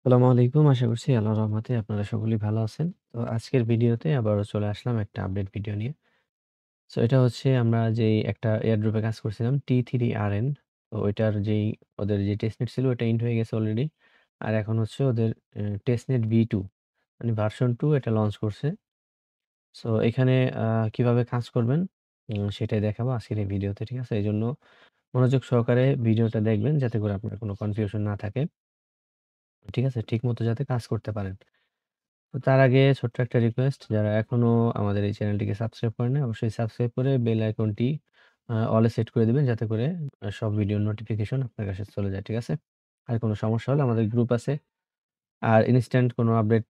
আসসালামু আলাইকুম। আশা করছি আল্লাহর রহমতে আপনারা সকলেই ভালো আছেন। তো আজকের ভিডিওতে আবারও চলে আসলাম একটা আপডেট ভিডিও নিয়ে। সো এটা হচ্ছে আমরা যেই একটা এয়ারড্রপ এ কাজ করছিলাম T3RN। তো ওইটার ওদের যে টেস্টনেট ছিল ওটা ইন্ট হয়ে গেছে অলরেডি। আর এখন হচ্ছে ওদের টেস্টনেট V2 মানে ভার্সন 2 এটা লঞ্চ করছে। সো এখানে আ কিভাবে কাজ করবেন সেটাই দেখাবো আজকের এই ভিডিওতে। ঠিক আছে? এজন্য মনোযোগ সহকারে ভিডিওটা দেখবেন যাতে করে আপনার কোনো কনফিউশন না থাকে। ঠিক আছে? ঠিকমতো যাতে কাজ করতে পারেন। তো তার আগে ছোট্ট একটা রিকোয়েস্ট, যারা এখনো আমাদের এই চ্যানেলটিকে সাবস্ক্রাইব করেন নাই, অবশ্যই সাবস্ক্রাইব করে বেল আইকনটি অল এ সেট করে দিবেন যাতে করে সব ভিডিওর নোটিফিকেশন আপনার কাছে চলে যায়। ঠিক আছে? আর কোনো সমস্যা হলে আমাদের গ্রুপ আছে। আর ইনস্ট্যান্ট কোনো আপডেট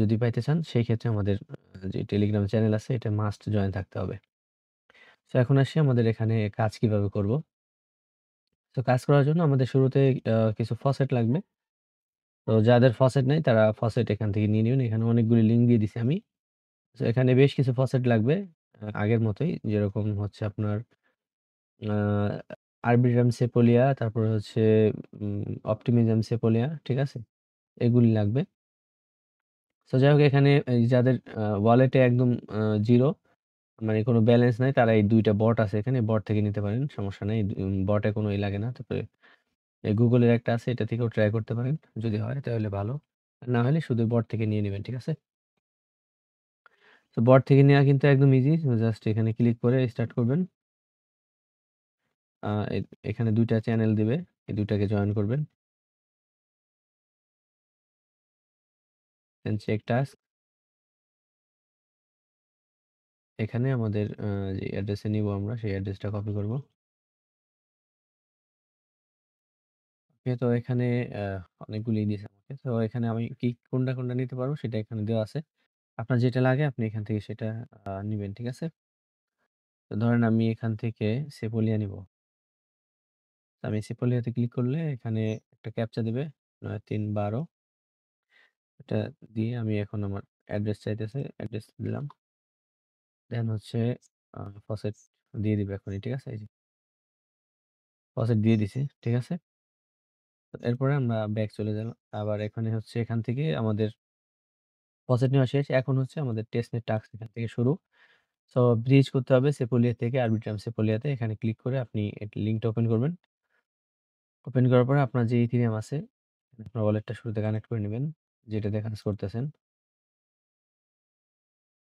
যদি পাইতে চান সেই ক্ষেত্রে আমাদের যে টেলিগ্রাম চ্যানেল আছে এটা মাস্ট জয়েন থাকতে হবে। তো এখন আসি আমাদের এখানে কাজ কিভাবে করব। তো কাজ করার জন্য আমাদের শুরুতে কিছু ফসেট লাগবে। তো যাদের ফসেট নাই তারা ফসেট এখান থেকে নিয়ে নিবেন। এখানে অনেকগুলি লিঙ্ক দিয়ে দিছি আমি। সো এখানে বেশ কিছু ফসেট লাগবে। আগের মতোই যেরকম হচ্ছে আপনার আ আরবিট্রাম সেপোলিয়া, তারপরে হচ্ছে উম অপটিমিজম সেপোলিয়া, ঠিক আছে? এগুলি লাগবে। সো যাই হোক এখানে এই যাদের ওয়ালেটে একদম 0 মানে কোনো ব্যালেন্স নাই তারা এই ২ টা বট আছে এখানে, বট থেকে নিতে পারেন। সমস্যা নাই। বটে কোনো লাগে না। তারপরে এই Google এর একটা আছে এটা থেকেও ট্রাই করতে পারেন। যদি হয় তাহলে ভালো। আর না হলে শুধু বট থেকে নিয়ে নিবেন। ঠিক আছে? তো বট থেকে নেওয়া কিন্তু একদম ইজি। জাস্ট এখানে ক্লিক করে স্টার্ট করবেন। আ এ এখানে ২ টা চ্যানেল দিবে। এই ২ টাকে জয়েন করবেন। দেন চেক টাস্ক। এখানে আমাদের যে অ্যাড্রেসে নিবো আমরা সেই অ্যাড্রেসটা কপি করব। ওকে, তো এখানে আ অনেকগুলি দিয়েছে আমাকে। তো এখানে আমি কোনটা নিতে পারবো সেটা এখানে দেওয়া আছে। আপনার যেটা লাগে আপনি এখান থেকে সেটা নিবেন। ঠিক আছে? তো ধরেন আমি এখান থেকে সেপোলিয়া নিবো। তো আমি সেপোলিয়াতে ক্লিক করলে এখানে একটা ক্যাপচা দিবে ৯৩১২। এটা দিয়ে আমি এখন আমার অ্যাড্রেস চাইতেছে। অ্যাড্রেস দিলাম। দেন হচ্ছে ফসেট দিয়ে দিবে এখনই। ঠিক আছে? এই যে ফসেট দিয়ে দিছি। ঠিক আছে? তো এরপরে আমরা ব্যাক চলে যাব। আবার এখানে হচ্ছে এখান থেকে আমাদের ফসেট নেওয়া শেষ। এখন হচ্ছে আমাদের টেস্টনেট টাস্ক এখান থেকে শুরু। সো ব্রিজ করতে হবে সেপোলিয়া থেকে আরবিট্রাম সেপোলিয়াতে। এখানে ক্লিক করে আপনি লিঙ্কটা ওপেন করবেন। ওপেন করার পরে আপনার যে ইথিরিয়াম আছে, আপনার ওয়ালেটটা শুরুতে কানেক্ট করে নিবেন। যেটাতে কাজ করতেছেন।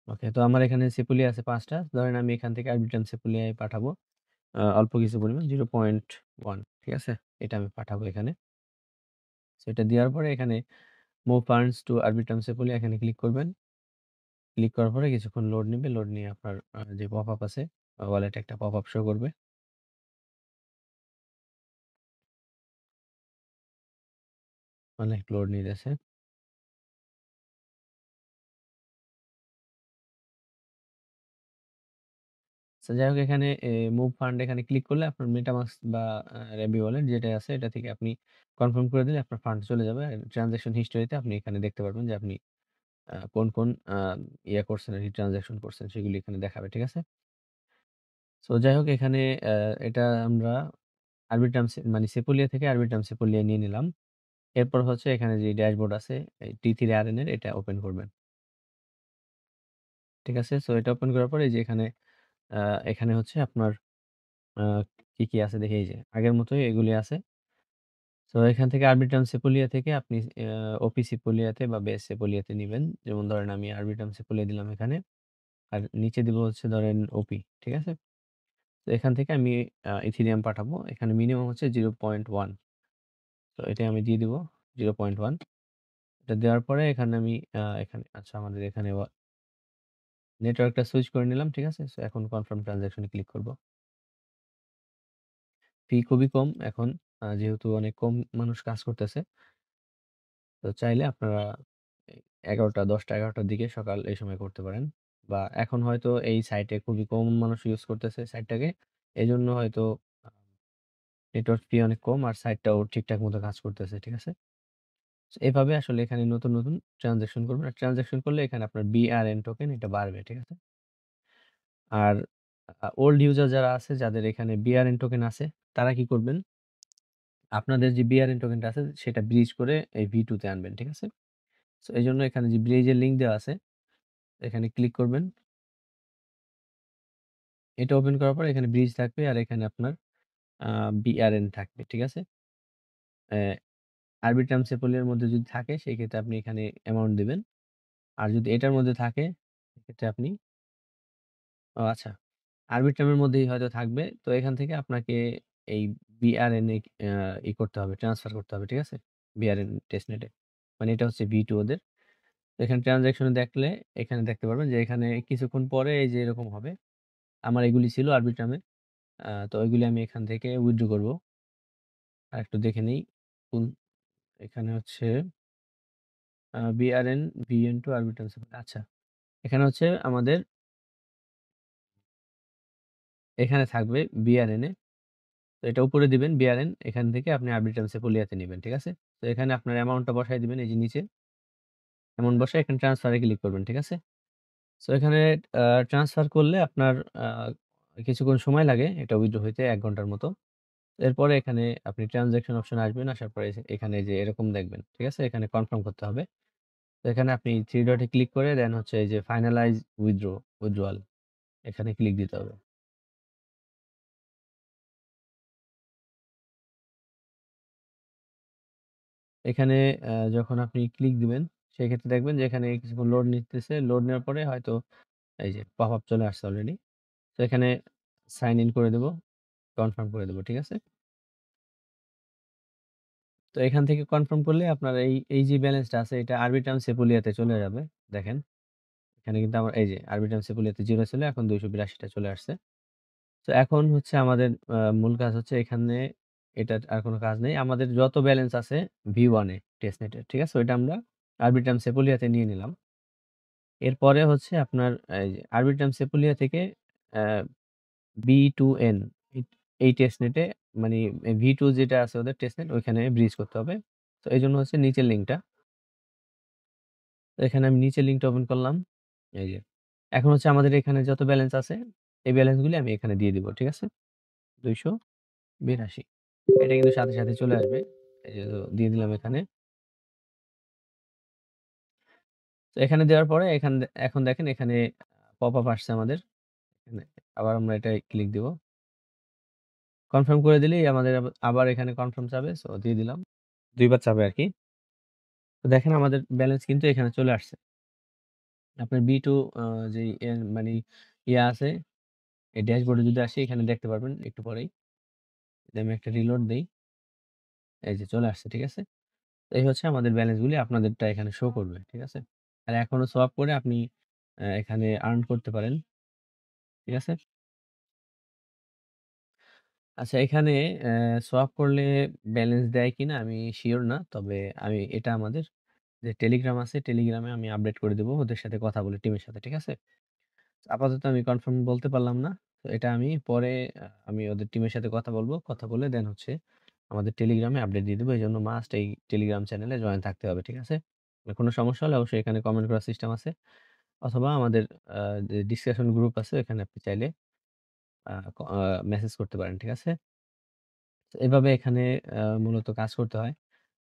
ওকে, তো আমার এখানে সেপোলিয়া আছে ৫ টা। ধরেন আমি এখান থেকে আরবিট্রাম সেপোলিয়ায় পাঠাবো। অল্প কিছু পরিমাণ 0.1, ঠিক আছে? এটা আমি পাঠাবো এখানে। সো এটা দেওয়ার পরে এখানে মুভ ফান্ডস টু আরবিট্রাম সেপোলিয়া এখানে ক্লিক করবেন। ক্লিক করার পরে কিছুক্ষণ লোড নিবে। লোড নিয়ে আপনার যে পপআপ আছে, ওয়ালেটে একটা পপআপ শো করবে। অনেক লোড নিতেছে। সো যাই হোক এখানে মুভ ফান্ড এখানে ক্লিক করলে আপনার মেটামাস্ক বা র‍্যাবি ওয়ালেট যেটাই আছে এটা থেকে আপনি কনফার্ম করে দিলে আপনার ফান্ড চলে যাবে। আর ট্রান্সেকশন হিস্টরিতে আপনি এখানে দেখতে পারবেন যে আপনি কোন ইয়া করছেন আরকি, ট্রান্সেকশন করছেন সেগুলি এখানে দেখাবে। ঠিক আছে? সো যাই হোক এখানে এটা আমরা আরবিট্রাম মানে সেপোলিয়া থেকে আরবিট্রাম সেপোলিয়া নিয়ে নিলাম। এরপর হচ্ছে এখানে যে ড্যাশবোর্ড আছে এই T3RN এর এটা ওপেন করবেন। ঠিক আছে? সো এটা ওপেন করার পরে এই যে আ এখানে হচ্ছে আপনার আ কি আছে দেখি, এই যে আগের মতোই এগুলি আছে। সো এখান থেকে আরবিট্রাম সেপোলিয়া থেকে আপনি ওপি সেপোলিয়াতে বা বেস সেপোলিয়াতে নিবেন। যেমন ধরেন আমি আরবিট্রাম সেপোলিয়া দিলাম এখানে। আর নিচে দিব হচ্ছে ধরেন ওপি। ঠিক আছে? তো এখান থেকে আমি ইথেরিয়াম পাঠাবো। এখানে মিনিমাম হচ্ছে 0.1। তো এটা আমি দিয়ে দিব 0.1। এটা দেওয়ার পরে এখানে আমি এখানে আচ্ছা আমাদের এখানে নেটওয়ার্কটা সুইচ করে নিলাম। ঠিক আছে? সো এখন কনফার্ম ট্রান্সেকশন এ ক্লিক করব। ফি খুবই কম এখন, যেহেতু অনেক কম মানুষ কাজ করতেছে। তো চাইলে আপনারা এই ১১টা ১০টা ১১টার দিকে সকাল এই সময় করতে পারেন। বা এখন হয়তো এই সাইটে খুবই কম মানুষ ইউজ করতেছে সাইটটাকে। এজন্য হয়তো আ নেটওয়ার্ক ফি অনেক কম আর সাইটটাও ঠিকঠাক মতো কাজ করতেছে। ঠিক আছে? সো এভাবে আসলে এখানে নতুন ট্রান্সেকশন করবেন। আর ট্রান্সেকশন করলে এখানে আপনার BRN টোকেন এটা বাড়বে। ঠিক আছে? আর ওল্ড ইউজার যারা আছে যাদের এখানে BRN টোকেন আছে তারা কি করবেন? আপনাদের যে BRN টোকেনটা আছে সেটা ব্রিজ করে এই V2 তে আনবেন। ঠিক আছে? সো এজন্য এখানে যে ব্রিজের লিংক দেওয়া আছে, এখানে ক্লিক করবেন। এটা ওপেন করার পর এখানে ব্রিজ থাকবে আর এখানে আপনার আ BRN থাকবে। ঠিক আছে? অ্যা আরবিট্রাম সেপোলিয়ার মধ্যে যদি থাকে সেক্ষেত্রে আপনি এখানে অ্যামাউন্ট দিবেন। আর যদি এটার মধ্যে থাকে সেক্ষেত্রে আপনি ও আচ্ছা। আরবিট্রামের মধ্যেই হয়তো থাকবে। তো এখান থেকে আপনাকে এই BRN এ করতে হবে, ট্রান্সফার করতে হবে। ঠিক আছে? BRN টেস্টনেটে। মানে এটা হচ্ছে V2 ওদের। তো এখানে ট্রান্সেকশন এ দেখলে এখানে দেখতে পারবেন যে এখানে কিছুক্ষণ পরে এই যে এরকম হবে। আমার এগুলি ছিল আরবিট্রামে। তো ওইগুলি আমি এখান থেকে উইথড্র করব। আরেকটু দেখে নেই। কোন এখানে হচ্ছে BRN, VN2 আরবিট্রাম সেপোলিয়া আচ্ছা। এখানে হচ্ছে আমাদের এখানে থাকবে BRN এ। তো এটা উপরে দিবেন BRN এখান থেকে আপনি আরবিট্রাম সেপোলিয়াতে নিবেন। ঠিক আছে? তো এখানে আপনার অ্যামাউন্টটা বসায় দিবেন এই যে নিচে। অ্যামাউন্ট বসায় এখানে ট্রান্সফার এ ক্লিক করবেন। ঠিক আছে? সো এখানে আ ট্রান্সফার করলে আপনার কিছুক্ষণ সময় লাগে এটা উইথড্র হইতে ১ ঘন্টার মতো। এরপরে এখানে আপনি ট্রান্সেকশন অপশনে আসবেন। আসার পরে এখানে যে এরকম দেখবেন। ঠিক আছে? এখানে কনফার্ম করতে হবে। তো এখানে আপনি 3 ডটে ক্লিক করে দেন হচ্ছে এই যে ফাইনালাইজ উইথড্রয়াল এখানে ক্লিক দিতে হবে। এখানে যখন আপনি ক্লিক দিবেন সেক্ষেত্রে দেখবেন যে এখানে কিছুক্ষণ লোড নিতেছে। লোড নেওয়ার পরে হয়তো এই যে পপ আপ চলে আসছে অলরেডি। তো এখানে সাইন ইন করে দেব, কনফার্ম করে দেব। ঠিক আছে? তো এখান থেকে কনফার্ম করলে আপনার এই যে ব্যালেন্সটা আছে এটা আরবিট্রাম সেপুলিয়াতে চলে যাবে। দেখেন, এখানে কিন্তু আমার এই যে আরবিট্রাম সেপুলিয়াতে 0 ছিল এখন ২৮২ টা চলে আসছে। তো এখন হচ্ছে আমাদের মূল কাজ হচ্ছে এখানে এটার আর কোন কাজ নেই। আমাদের যত ব্যালেন্স আছে V1 এ টেস্টনেটের, ঠিক আছে? ওইটা আমরা আরবিট্রাম সেপুলিয়াতে নিয়ে নিলাম। এরপরে হচ্ছে আপনার এই যে আরবিট্রাম সেপুলিয়া থেকে অ্যা B2N এই এই টেস্টনেটে মানে V2 যেটা আছে ওদের টেস্টনেট ওইখানে ব্রিজ করতে হবে। তো এজন্য হচ্ছে নিচের লিঙ্কটা। তো এখানে আমি নিচের লিঙ্কটা ওপেন করলাম। এই যে। এখন হচ্ছে আমাদের এখানে যত ব্যালেন্স আছে এই ব্যালেন্স গুলি আমি এখানে দিয়ে দিব। ঠিক আছে? ২৮২। এটা কিন্তু সাথে, সাথে চলে আসবে। এই যে দিয়ে দিলাম এখানে। তো এখানে দেওয়ার পরে এখন দেখেন এখানে পপ আপ আসছে আমাদের। এখানে আবার আমরা এটায় ক্লিক দিব। কনফার্ম করে দিলেই আমাদের আবার এখানে কনফার্ম চাবে। সো দিয়ে দিলাম। ২ বার চাবে আরকি। তো দেখেন আমাদের ব্যালেন্স কিন্তু এখানে চলে আসছে। আপনার B2 যেই মানে ইয়া আছে এই ড্যাশবোর্ডে যদি আসি এখানে দেখতে পারবেন একটু পরেই। যদি আমি একটা রিলোড দেই, এই যে চলে আসছে। ঠিক আছে? তো এই হচ্ছে আমাদের ব্যালেন্স গুলি আপনাদেরটা এখানে শো করবে। ঠিক আছে? আর এখনো সোয়াপ করে আপনি এখানে আর্ন করতে পারেন। ঠিক আছে? আচ্ছা এখানে সোয়াপ করলে ব্যালেন্স দেয় কিনা আমি সিউর না। তবে এটা আমাদের যে টেলিগ্রাম আছে, টেলিগ্রামে আমি আপডেট করে দেব ওদের সাথে কথা বলে টিমের সাথে। ঠিক আছে? আপাতত আমি কনফার্ম বলতে পারলাম না। তো এটা আমি পরে আমি ওদের টিমের সাথে কথা বলব। কথা বলে দেন হচ্ছে আমাদের টেলিগ্রামে আপডেট দিয়ে দেব। এজন্য মাস্ট এই টেলিগ্রাম চ্যানেলে জয়েন থাকতে হবে। ঠিক আছে? কোনো সমস্যা হলে অবশ্যই এখানে কমেন্ট করার সিস্টেম আছে। অথবা আমাদের আ যে ডিসকাশন গ্রুপ আছে ওখানে আপনি চাইলে মেসেজ করতে পারেন। ঠিক আছে? তো এভাবে এখানে মূলত কাজ করতে হয়।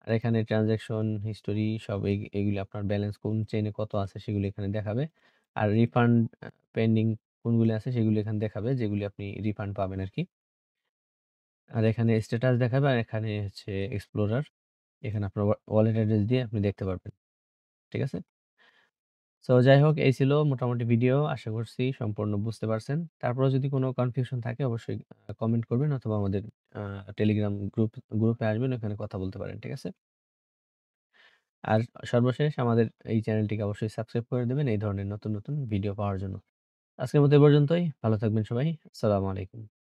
আর এখানে ট্রান্সেকশন হিস্টোরি সব এগুলি আপনার ব্যালেন্স কোন চেইনে কত আছে সেগুলো এখানে দেখাবে। আর রিফান্ড পেন্ডিং কোনগুলি আছে সেগুলো এখানে দেখাবে যেগুলি আপনি রিফান্ড পাবেন আরকি। আর এখানে স্ট্যাটাস দেখাবে আর এখানে হচ্ছে এক্সপ্লোরার। এখানে আপনার ওয়ালেট অ্যাড্রেস দিয়ে আপনি দেখতে পারবেন। ঠিক আছে? সো যাই হোক এই ছিল মোটামুটি ভিডিও। আশা করছি সম্পূর্ণ বুঝতে পারছেন। তারপরেও যদি কোনো কনফিউশন থাকে অবশ্যই কমেন্ট করবেন অথবা আমাদের আ টেলিগ্রাম গ্রুপে আসবেন ওখানে কথা বলতে পারেন। ঠিক আছে? আর সর্বশেষ আমাদের এই চ্যানেলটিকে অবশ্যই সাবস্ক্রাইব করে দেবেন এই ধরনের নতুন, নতুন ভিডিও পাওয়ার জন্য। আজকের মতো এ পর্যন্তই। ভালো থাকবেন সবাই। আসসালামু আলাইকুম।